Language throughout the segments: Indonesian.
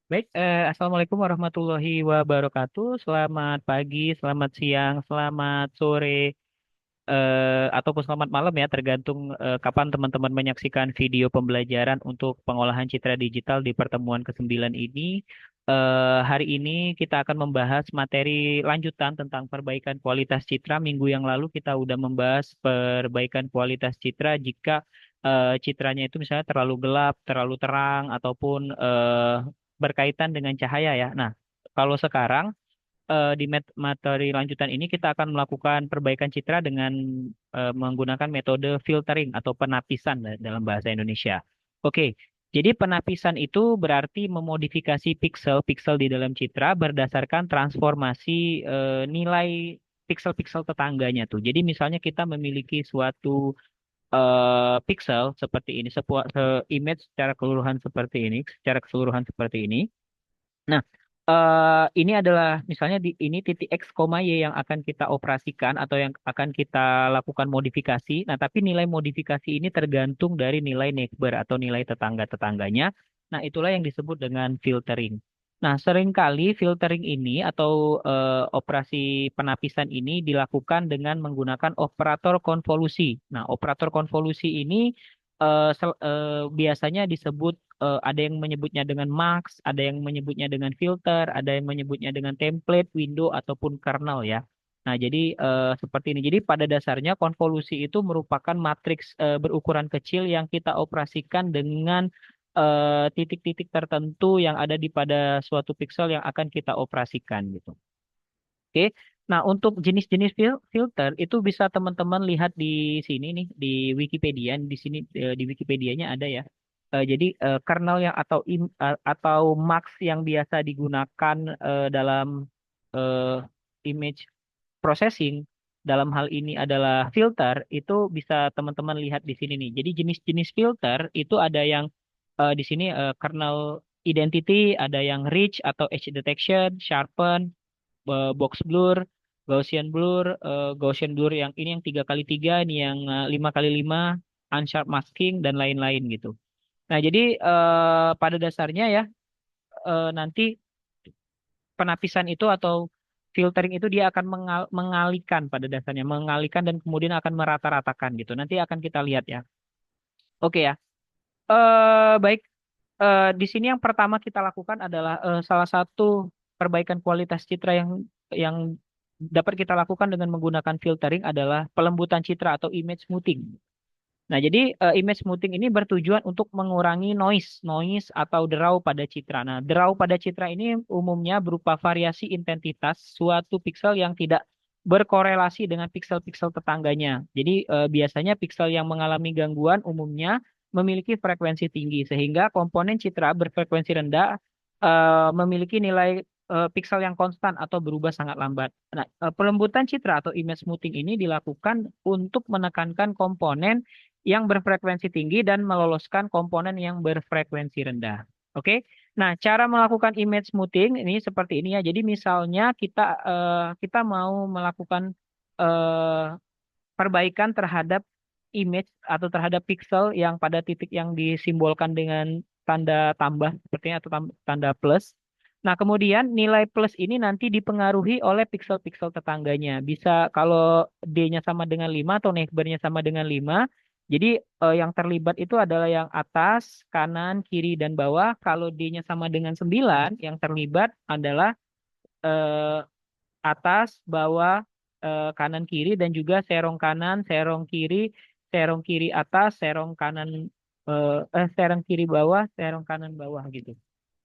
Baik, Assalamualaikum warahmatullahi wabarakatuh. Selamat pagi, selamat siang, selamat sore, ataupun selamat malam ya, tergantung kapan teman-teman menyaksikan video pembelajaran untuk pengolahan citra digital di pertemuan ke-9 ini. Hari ini kita akan membahas materi lanjutan tentang perbaikan kualitas citra. Minggu yang lalu kita udah membahas perbaikan kualitas citra jika citranya itu misalnya terlalu gelap, terlalu terang, ataupun berkaitan dengan cahaya ya. Nah, kalau sekarang di materi lanjutan ini kita akan melakukan perbaikan citra dengan menggunakan metode filtering atau penapisan dalam bahasa Indonesia. Oke, jadi penapisan itu berarti memodifikasi piksel-piksel di dalam citra berdasarkan transformasi nilai piksel-piksel tetangganya tuh. Jadi misalnya kita memiliki suatu pixel seperti ini, sebuah image secara keseluruhan seperti ini, secara keseluruhan seperti ini. Nah, ini adalah misalnya ini titik X, Y yang akan kita operasikan atau yang akan kita lakukan modifikasi. Nah, tapi nilai modifikasi ini tergantung dari nilai neighbor atau nilai tetangga-tetangganya. Nah, itulah yang disebut dengan filtering. Nah, seringkali filtering ini atau operasi penapisan ini dilakukan dengan menggunakan operator konvolusi. Nah, operator konvolusi ini biasanya disebut ada yang menyebutnya dengan max, ada yang menyebutnya dengan filter, ada yang menyebutnya dengan template, window ataupun kernel ya. Nah, jadi seperti ini. Jadi pada dasarnya konvolusi itu merupakan matriks berukuran kecil yang kita operasikan dengan titik-titik tertentu yang ada di pada suatu pixel yang akan kita operasikan gitu. Oke. Nah, untuk jenis-jenis filter itu bisa teman-teman lihat di sini nih di Wikipedia. Di sini di Wikipedianya ada ya. Jadi kernel yang atau max yang biasa digunakan dalam eh, image processing dalam hal ini adalah filter itu bisa teman-teman lihat di sini nih. Jadi jenis-jenis filter itu ada yang di sini kernel identity, ada yang rich atau edge detection, sharpen, box blur, Gaussian blur yang ini yang 3x3, ini yang 5x5, unsharp masking dan lain-lain gitu. Nah, jadi pada dasarnya ya nanti penapisan itu atau filtering itu dia akan mengalihkan pada dasarnya, mengalihkan dan kemudian akan merata-ratakan gitu. Nanti akan kita lihat ya. Oke ya. Baik. Di sini yang pertama kita lakukan adalah salah satu perbaikan kualitas citra yang dapat kita lakukan dengan menggunakan filtering adalah pelembutan citra atau image smoothing. Nah, jadi image smoothing ini bertujuan untuk mengurangi noise atau derau pada citra. Nah, derau pada citra ini umumnya berupa variasi intensitas suatu piksel yang tidak berkorelasi dengan piksel-piksel tetangganya. Jadi biasanya piksel yang mengalami gangguan umumnya memiliki frekuensi tinggi sehingga komponen citra berfrekuensi rendah memiliki nilai piksel yang konstan atau berubah sangat lambat. Nah, pelembutan citra atau image smoothing ini dilakukan untuk menekankan komponen yang berfrekuensi tinggi dan meloloskan komponen yang berfrekuensi rendah. Oke. Nah, cara melakukan image smoothing ini seperti ini ya. Jadi misalnya kita mau melakukan eh, perbaikan terhadap image atau terhadap pixel yang pada titik yang disimbolkan dengan tanda tambah sepertinya atau tanda plus. Nah, kemudian nilai plus ini nanti dipengaruhi oleh pixel-pixel tetangganya. Bisa kalau D-nya sama dengan 5 atau neighbor-nya sama dengan 5. Jadi yang terlibat itu adalah yang atas, kanan, kiri, dan bawah. Kalau D-nya sama dengan 9, yang terlibat adalah eh, atas, bawah, kanan kiri dan juga serong kiri atas, serong kiri bawah, serong kanan bawah gitu.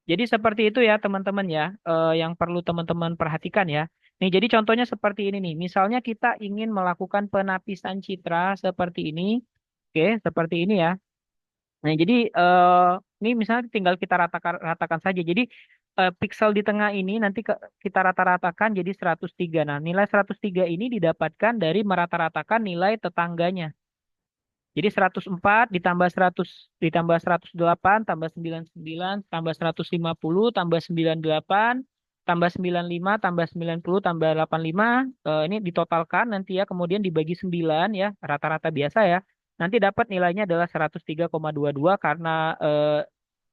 Jadi seperti itu ya teman-teman ya, yang perlu teman-teman perhatikan ya. Nih jadi contohnya seperti ini nih. Misalnya kita ingin melakukan penapisan citra seperti ini, oke, seperti ini ya. Nah, jadi ini misalnya tinggal kita ratakan saja. Jadi piksel di tengah ini nanti kita rata-ratakan jadi 103. Nah, nilai 103 ini didapatkan dari merata-ratakan nilai tetangganya. Jadi 104 ditambah 100 ditambah 108 tambah 99 tambah 150 tambah 98 tambah 95 tambah 90 tambah 85 ini ditotalkan nanti ya kemudian dibagi 9 ya rata-rata biasa ya. Nanti dapat nilainya adalah 103,22 karena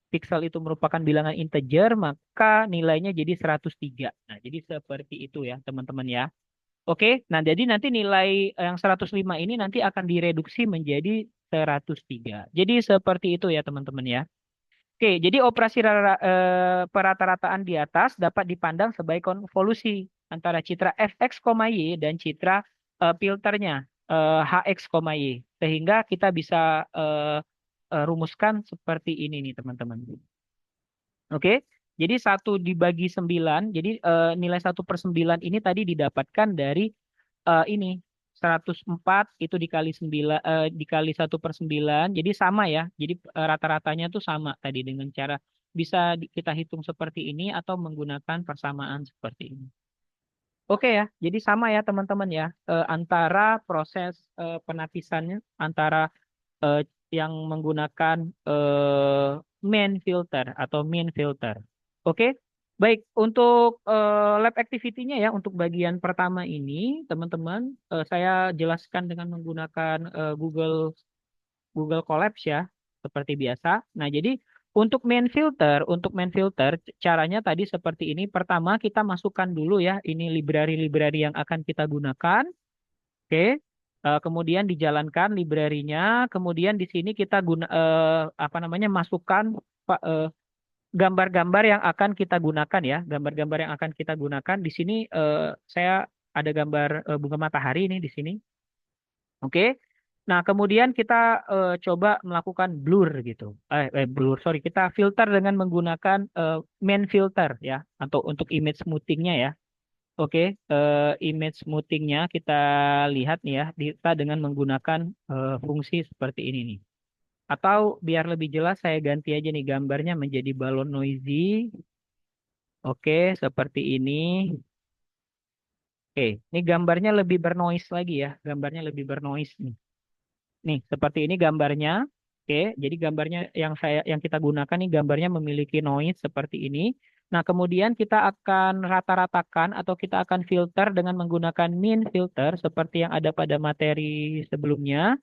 pixel itu merupakan bilangan integer, maka nilainya jadi 103. Nah, jadi seperti itu ya, teman-teman ya. Oke, nah jadi nanti nilai yang 105 ini nanti akan direduksi menjadi 103. Jadi seperti itu ya, teman-teman ya. Oke, jadi operasi perata-rataan di atas dapat dipandang sebagai konvolusi antara citra fx, y dan citra filternya hx, y. Sehingga kita bisa rumuskan seperti ini nih teman-teman. Oke, jadi 1 dibagi 9, jadi nilai 1/9 ini tadi didapatkan dari ini 104 itu dikali 9 dikali 1/9 jadi sama ya. Jadi rata-ratanya tuh sama tadi dengan cara bisa kita hitung seperti ini atau menggunakan persamaan seperti ini. Oke ya, jadi sama ya teman-teman ya antara proses penapisannya antara eh, yang menggunakan main filter atau min filter. Oke, baik untuk lab activity-nya ya untuk bagian pertama ini teman-teman saya jelaskan dengan menggunakan Google Colabs ya seperti biasa. Nah, jadi untuk main filter caranya tadi seperti ini. Pertama kita masukkan dulu ya ini library-library yang akan kita gunakan. Oke. Kemudian dijalankan library-nya, kemudian di sini kita apa namanya masukkan gambar-gambar yang akan kita gunakan ya, gambar-gambar yang akan kita gunakan. Di sini saya ada gambar bunga matahari ini di sini. Oke. Nah, kemudian kita coba melakukan blur gitu. Blur, sorry, kita filter dengan menggunakan main filter ya, atau untuk image smoothing-nya ya. Oke, image smoothing-nya kita lihat nih ya, kita dengan menggunakan fungsi seperti ini nih. Atau biar lebih jelas saya ganti aja nih gambarnya menjadi balon noisy. Oke, seperti ini. Oke, ini gambarnya lebih bernoise lagi ya, gambarnya lebih bernoise nih. Nih, seperti ini gambarnya. Oke, jadi gambarnya yang kita gunakan nih gambarnya memiliki noise seperti ini. Nah, kemudian kita akan rata-ratakan atau kita akan filter dengan menggunakan min filter seperti yang ada pada materi sebelumnya.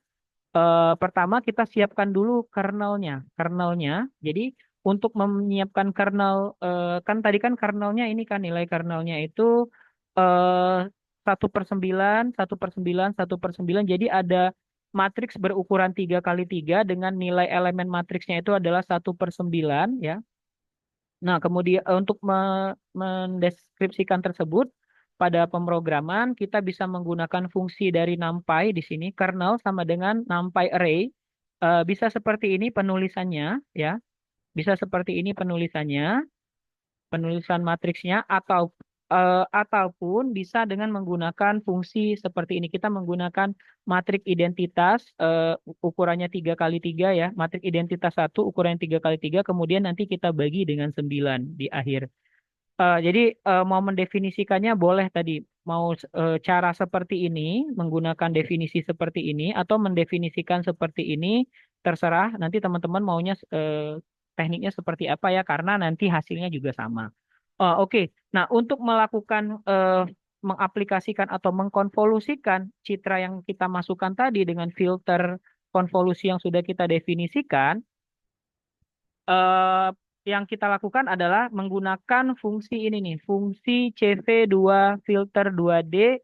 Pertama kita siapkan dulu kernelnya. Kernelnya. Jadi untuk menyiapkan kernel kan tadi kan kernelnya ini kan nilai kernelnya itu eh 1/9, 1/9, 1/9. Jadi ada matriks berukuran 3 kali 3 dengan nilai elemen matriksnya itu adalah 1/9 ya. Nah, kemudian untuk mendeskripsikan tersebut pada pemrograman kita bisa menggunakan fungsi dari NumPy di sini kernel sama dengan NumPy array. Bisa seperti ini penulisannya ya. Bisa seperti ini penulisannya, penulisan matriksnya ataupun bisa dengan menggunakan fungsi seperti ini. Kita menggunakan matrik identitas ukurannya 3 kali 3 ya. Matrik identitas satu ukurannya 3 kali 3 kemudian nanti kita bagi dengan 9 di akhir. Jadi mau mendefinisikannya boleh tadi mau cara seperti ini menggunakan definisi seperti ini atau mendefinisikan seperti ini terserah nanti teman-teman maunya tekniknya seperti apa ya karena nanti hasilnya juga sama. Oke. Nah, untuk melakukan mengaplikasikan atau mengkonvolusikan citra yang kita masukkan tadi dengan filter konvolusi yang sudah kita definisikan, eh, yang kita lakukan adalah menggunakan fungsi ini nih, fungsi CV2 filter 2D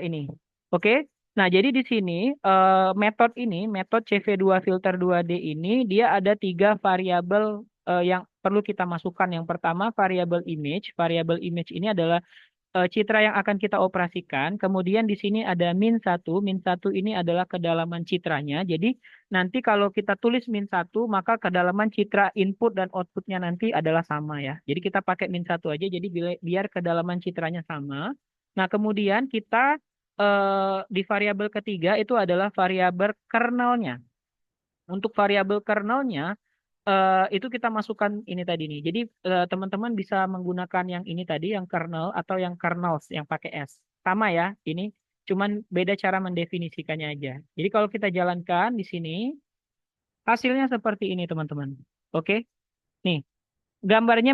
ini. Oke. Nah, jadi di sini metode CV2 filter 2D ini dia ada 3 variabel yang perlu kita masukkan. Yang pertama variabel image. Variabel image ini adalah citra yang akan kita operasikan. Kemudian di sini ada min 1. Min 1 ini adalah kedalaman citranya. Jadi nanti kalau kita tulis min 1, maka kedalaman citra input dan outputnya nanti adalah sama ya. Jadi kita pakai min 1 aja, jadi biar kedalaman citranya sama. Nah, kemudian kita di variabel ketiga itu adalah variabel kernelnya. Untuk variabel kernelnya, itu kita masukkan ini tadi nih. Jadi teman-teman bisa menggunakan yang ini tadi, yang kernel atau yang kernels yang pakai S. Sama ya, ini cuman beda cara mendefinisikannya aja. Jadi kalau kita jalankan di sini, hasilnya seperti ini teman-teman. Oke, nih gambarnya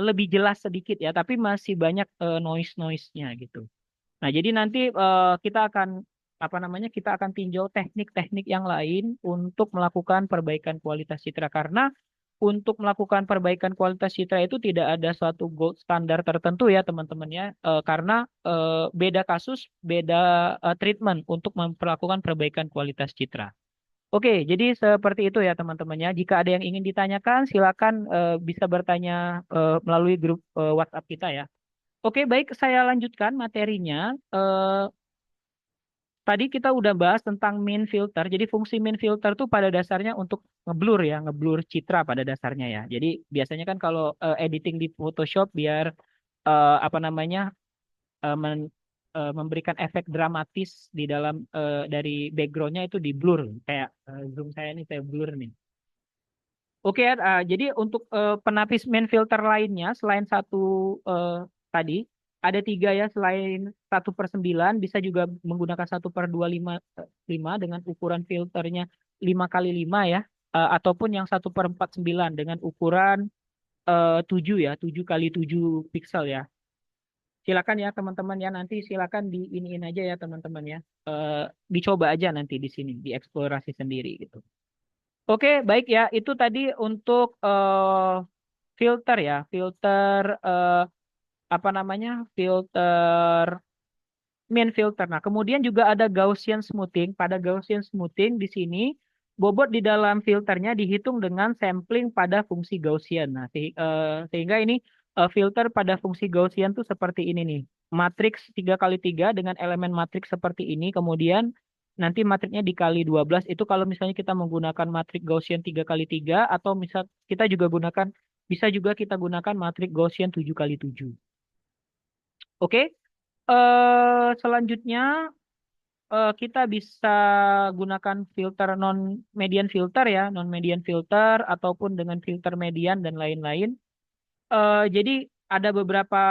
lebih jelas sedikit ya, tapi masih banyak noise-noise-nya gitu. Nah, jadi nanti kita akan apa namanya, kita akan tinjau teknik-teknik yang lain untuk melakukan perbaikan kualitas citra, karena untuk melakukan perbaikan kualitas citra itu tidak ada suatu gold standar tertentu ya teman-teman ya. Karena beda kasus, beda treatment untuk memperlakukan perbaikan kualitas citra. Oke, jadi seperti itu ya teman-teman ya. Jika ada yang ingin ditanyakan, silakan bisa bertanya melalui grup WhatsApp kita ya. Oke, baik, saya lanjutkan materinya. Eh, Tadi kita udah bahas tentang main filter. Jadi fungsi main filter tuh pada dasarnya untuk ngeblur ya, ngeblur citra pada dasarnya ya. Jadi biasanya kan kalau editing di Photoshop biar apa namanya, memberikan efek dramatis di dalam dari backgroundnya itu di blur. Kayak zoom saya ini saya blur nih. Oke, jadi untuk penapis main filter lainnya selain satu tadi ada tiga ya, selain 1/9 bisa juga menggunakan 1/255 dengan ukuran filternya 5x5 ya, ataupun yang 1/49 dengan ukuran 7 ya, 7x7 piksel ya. Silakan ya teman-teman ya, nanti silakan di iniin aja ya teman-teman ya. Dicoba aja nanti di sini, dieksplorasi sendiri gitu. Oke, baik ya. Itu tadi untuk filter ya, filter apa namanya? Filter main filter. Nah, kemudian juga ada Gaussian smoothing. Pada Gaussian smoothing di sini bobot di dalam filternya dihitung dengan sampling pada fungsi Gaussian. Nah, sehingga ini filter pada fungsi Gaussian tuh seperti ini nih. Matriks 3x3 dengan elemen matriks seperti ini. Kemudian nanti matriksnya dikali 12 itu kalau misalnya kita menggunakan matriks Gaussian 3x3 atau misal kita juga gunakan bisa juga kita gunakan matriks Gaussian 7x7. Oke. Selanjutnya kita bisa gunakan filter non median filter ya, non median filter ataupun dengan filter median dan lain-lain. Jadi ada beberapa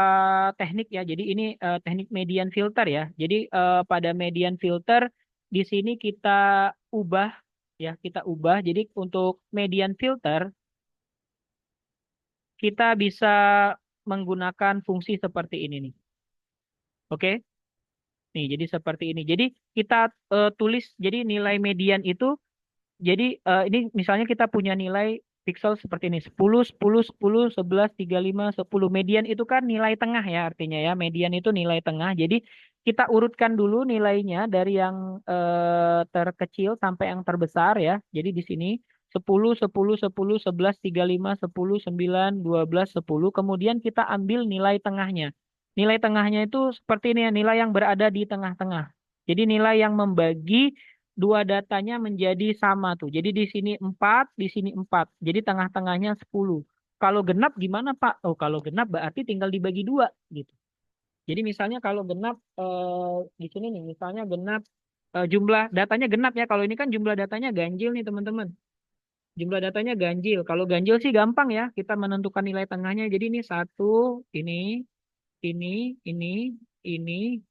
teknik ya. Jadi ini teknik median filter ya. Jadi pada median filter di sini kita ubah ya, kita ubah. Jadi untuk median filter kita bisa menggunakan fungsi seperti ini nih. Oke. Nih, jadi seperti ini. Jadi kita tulis jadi nilai median itu. Jadi ini misalnya kita punya nilai pixel seperti ini 10, 10, 10, 11, 35, 10. Median itu kan nilai tengah ya artinya ya. Median itu nilai tengah. Jadi kita urutkan dulu nilainya dari yang terkecil sampai yang terbesar ya. Jadi di sini 10, 10, 10, 11, 35, 10, 9, 12, 10. Kemudian kita ambil nilai tengahnya. Nilai tengahnya itu seperti ini ya, nilai yang berada di tengah-tengah. Jadi nilai yang membagi dua datanya menjadi sama tuh. Jadi di sini 4, di sini 4. Jadi tengah-tengahnya 10. Kalau genap gimana, Pak? Oh, kalau genap berarti tinggal dibagi dua gitu. Jadi misalnya kalau genap di sini nih, misalnya genap jumlah datanya genap ya. Kalau ini kan jumlah datanya ganjil nih, teman-teman. Jumlah datanya ganjil. Kalau ganjil sih gampang ya, kita menentukan nilai tengahnya. Jadi ini satu, ini, ini, ini, ini,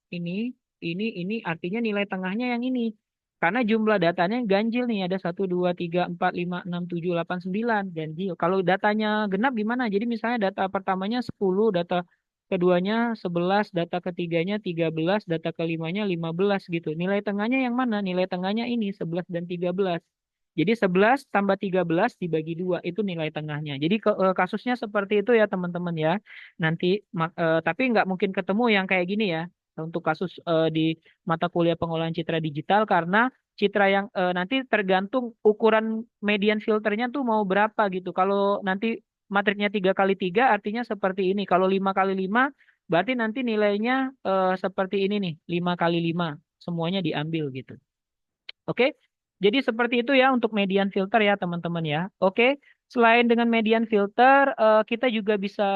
ini, ini, artinya nilai tengahnya yang ini. Karena jumlah datanya ganjil nih, ada 1, 2, 3, 4, 5, 6, 7, 8, 9 ganjil. Kalau datanya genap gimana? Jadi misalnya data pertamanya 10, data keduanya 11, data ketiganya 13, data kelimanya 15 gitu. Nilai tengahnya yang mana? Nilai tengahnya ini 11 dan 13. Jadi 11 tambah 13 dibagi 2 itu nilai tengahnya. Jadi kasusnya seperti itu ya teman-teman ya. Nanti tapi nggak mungkin ketemu yang kayak gini ya untuk kasus di mata kuliah pengolahan citra digital karena citra yang nanti tergantung ukuran median filternya tuh mau berapa gitu. Kalau nanti matriknya 3x3 artinya seperti ini. Kalau 5x5 berarti nanti nilainya seperti ini nih, 5x5 semuanya diambil gitu. Oke. Jadi seperti itu ya untuk median filter ya teman-teman ya. Oke. Selain dengan median filter, kita juga bisa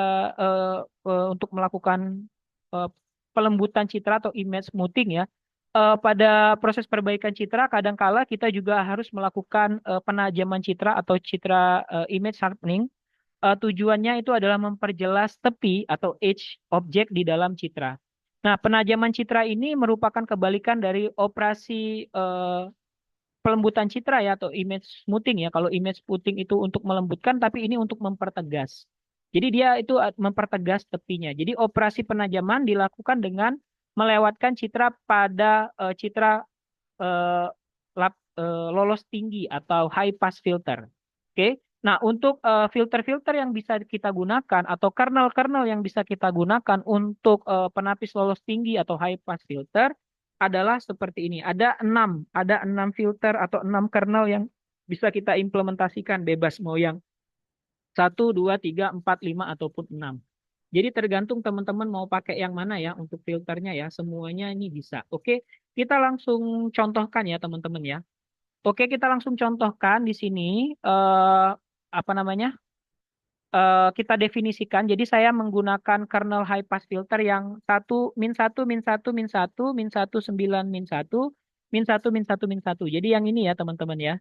untuk melakukan eh, pelembutan citra atau image smoothing ya. Pada proses perbaikan citra, kadangkala kita juga harus melakukan penajaman citra atau citra image sharpening. Tujuannya itu adalah memperjelas tepi atau edge objek di dalam citra. Nah, penajaman citra ini merupakan kebalikan dari operasi pelembutan citra ya atau image smoothing ya. Kalau image smoothing itu untuk melembutkan, tapi ini untuk mempertegas. Jadi dia itu mempertegas tepinya. Jadi operasi penajaman dilakukan dengan melewatkan citra pada citra eh, lolos tinggi atau high pass filter. Oke. Nah, untuk filter-filter yang bisa kita gunakan atau kernel-kernel yang bisa kita gunakan untuk penapis lolos tinggi atau high pass filter adalah seperti ini. Ada enam filter atau 6 kernel yang bisa kita implementasikan bebas mau yang 1, 2, 3, 4, 5 ataupun 6. Jadi tergantung teman-teman mau pakai yang mana ya untuk filternya ya. Semuanya ini bisa. Oke, kita langsung contohkan ya teman-teman ya. Oke, kita langsung contohkan di sini eh, apa namanya? Kita definisikan. Jadi saya menggunakan kernel high pass filter yang satu min satu min satu min satu 9 min satu min satu min satu min satu. Jadi yang ini ya teman-teman ya.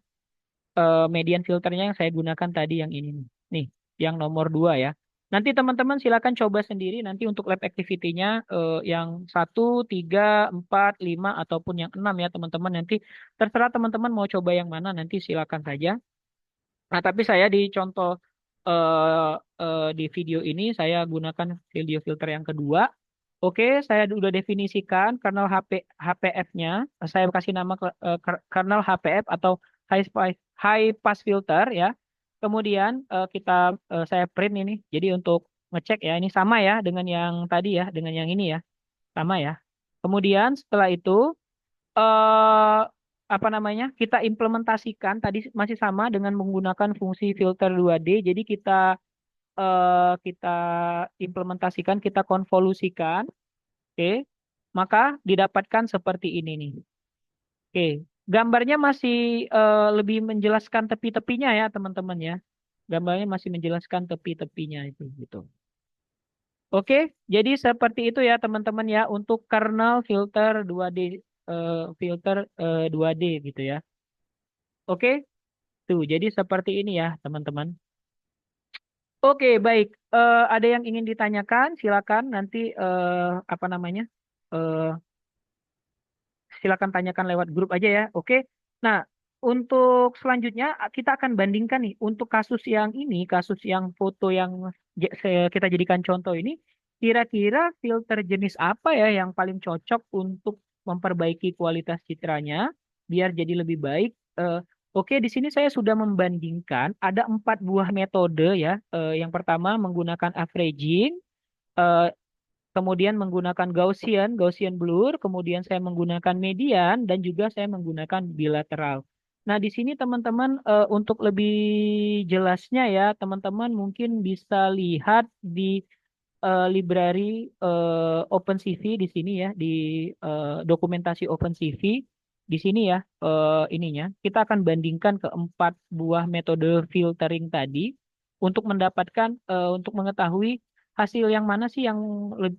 Median filternya yang saya gunakan tadi yang ini nih. Nih, yang nomor 2 ya. Nanti teman-teman silakan coba sendiri nanti untuk lab activity-nya yang 1, 3, 4, 5 ataupun yang 6 ya teman-teman. Nanti terserah teman-teman mau coba yang mana nanti silakan saja. Nah, tapi saya di contoh di video ini saya gunakan video filter yang kedua. Oke, saya udah definisikan kernel HPF-nya. Saya kasih nama kernel HPF atau high pass filter ya. Kemudian saya print ini. Jadi untuk ngecek ya ini sama ya dengan yang tadi ya, dengan yang ini ya, sama ya. Kemudian setelah itu eh apa namanya? Kita implementasikan tadi masih sama dengan menggunakan fungsi filter 2D. Jadi kita implementasikan, kita konvolusikan, oke. Maka didapatkan seperti ini nih. Oke, gambarnya masih lebih menjelaskan tepi-tepinya ya, teman-teman ya. Gambarnya masih menjelaskan tepi-tepinya itu gitu. Oke, jadi seperti itu ya teman-teman ya untuk kernel filter 2D filter 2D gitu ya. Oke, tuh jadi seperti ini ya teman-teman. Oke, baik. Ada yang ingin ditanyakan? Silakan nanti apa namanya? eh, Silakan tanyakan lewat grup aja ya. Oke. Nah, untuk selanjutnya kita akan bandingkan nih untuk kasus yang ini, kasus yang foto yang kita jadikan contoh ini, kira-kira filter jenis apa ya yang paling cocok untuk memperbaiki kualitas citranya biar jadi lebih baik. Oke, di sini saya sudah membandingkan ada 4 buah metode ya. Yang pertama menggunakan averaging, eh, kemudian menggunakan Gaussian blur, kemudian saya menggunakan median, dan juga saya menggunakan bilateral. Nah, di sini teman-teman untuk lebih jelasnya ya, teman-teman mungkin bisa lihat di library OpenCV di sini ya, di dokumentasi OpenCV di sini ya ininya. Kita akan bandingkan keempat buah metode filtering tadi untuk mendapatkan untuk mengetahui hasil yang mana sih yang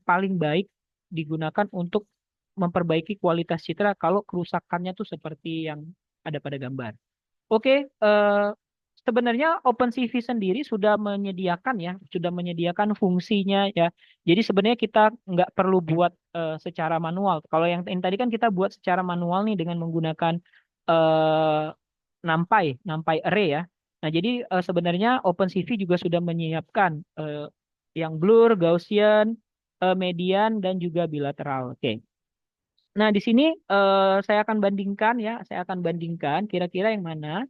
paling baik digunakan untuk memperbaiki kualitas citra kalau kerusakannya tuh seperti yang ada pada gambar. Oke, sebenarnya OpenCV sendiri sudah menyediakan fungsinya ya. Jadi sebenarnya kita nggak perlu buat secara manual. Kalau yang ini tadi kan kita buat secara manual nih dengan menggunakan eh, NumPy array ya. Nah, jadi sebenarnya OpenCV juga sudah menyiapkan yang blur, Gaussian, median, dan juga bilateral. Oke. Nah, di sini saya akan bandingkan ya, saya akan bandingkan kira-kira yang mana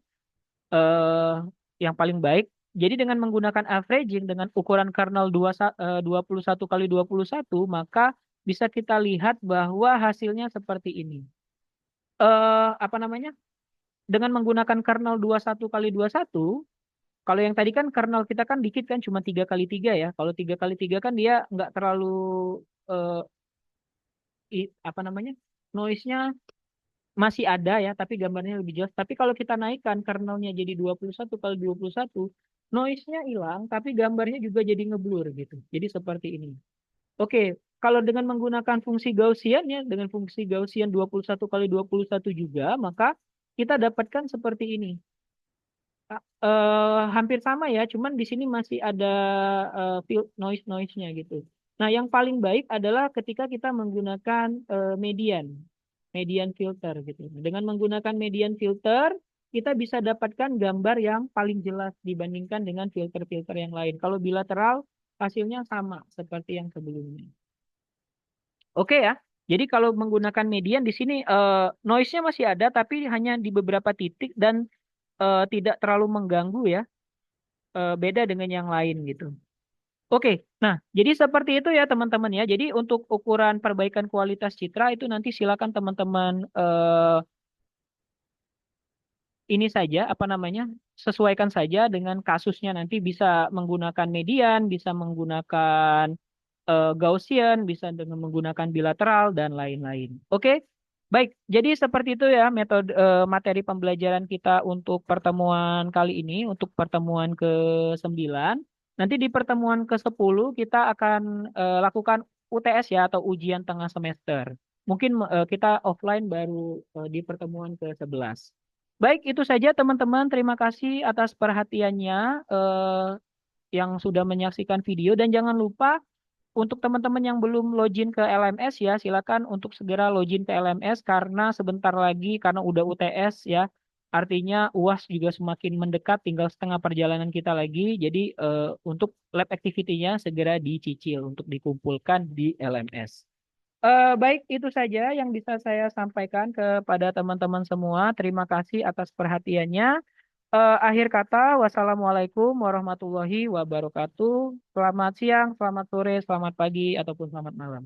eh, yang paling baik. Jadi dengan menggunakan averaging dengan ukuran kernel 21 kali 21, maka bisa kita lihat bahwa hasilnya seperti ini. Apa namanya? Dengan menggunakan kernel 21 kali 21, kalau yang tadi kan kernel kita kan dikit kan cuma 3 kali 3 ya. Kalau 3 kali 3 kan dia nggak terlalu eh, apa namanya? Noise-nya masih ada ya, tapi gambarnya lebih jelas. Tapi kalau kita naikkan kernelnya jadi 21 kali 21, noise-nya hilang, tapi gambarnya juga jadi ngeblur gitu. Jadi seperti ini. Oke, kalau dengan menggunakan fungsi Gaussian ya, dengan fungsi Gaussian 21 kali 21 juga, maka kita dapatkan seperti ini. Hampir sama ya, cuman di sini masih ada noise-nya gitu. Nah, yang paling baik adalah ketika kita menggunakan median filter gitu. Dengan menggunakan median filter, kita bisa dapatkan gambar yang paling jelas dibandingkan dengan filter-filter yang lain. Kalau bilateral, hasilnya sama seperti yang sebelumnya. Oke ya. Jadi kalau menggunakan median di sini noise-nya masih ada, tapi hanya di beberapa titik dan tidak terlalu mengganggu ya. Beda dengan yang lain gitu. Oke, nah jadi seperti itu ya teman-teman ya. Jadi untuk ukuran perbaikan kualitas citra itu nanti silakan teman-teman ini saja apa namanya sesuaikan saja dengan kasusnya nanti bisa menggunakan median, bisa menggunakan Gaussian, bisa dengan menggunakan bilateral dan lain-lain. Oke, baik. Jadi seperti itu ya metode materi pembelajaran kita untuk pertemuan kali ini, untuk pertemuan ke-9. Nanti di pertemuan ke-10 kita akan lakukan UTS ya atau ujian tengah semester. Mungkin kita offline baru di pertemuan ke-11. Baik, itu saja teman-teman. Terima kasih atas perhatiannya yang sudah menyaksikan video dan jangan lupa untuk teman-teman yang belum login ke LMS ya, silakan untuk segera login ke LMS karena sebentar lagi karena udah UTS ya. Artinya UAS juga semakin mendekat, tinggal setengah perjalanan kita lagi. Jadi untuk lab activity-nya segera dicicil untuk dikumpulkan di LMS. Baik, itu saja yang bisa saya sampaikan kepada teman-teman semua. Terima kasih atas perhatiannya. Akhir kata, wassalamualaikum warahmatullahi wabarakatuh. Selamat siang, selamat sore, selamat pagi, ataupun selamat malam.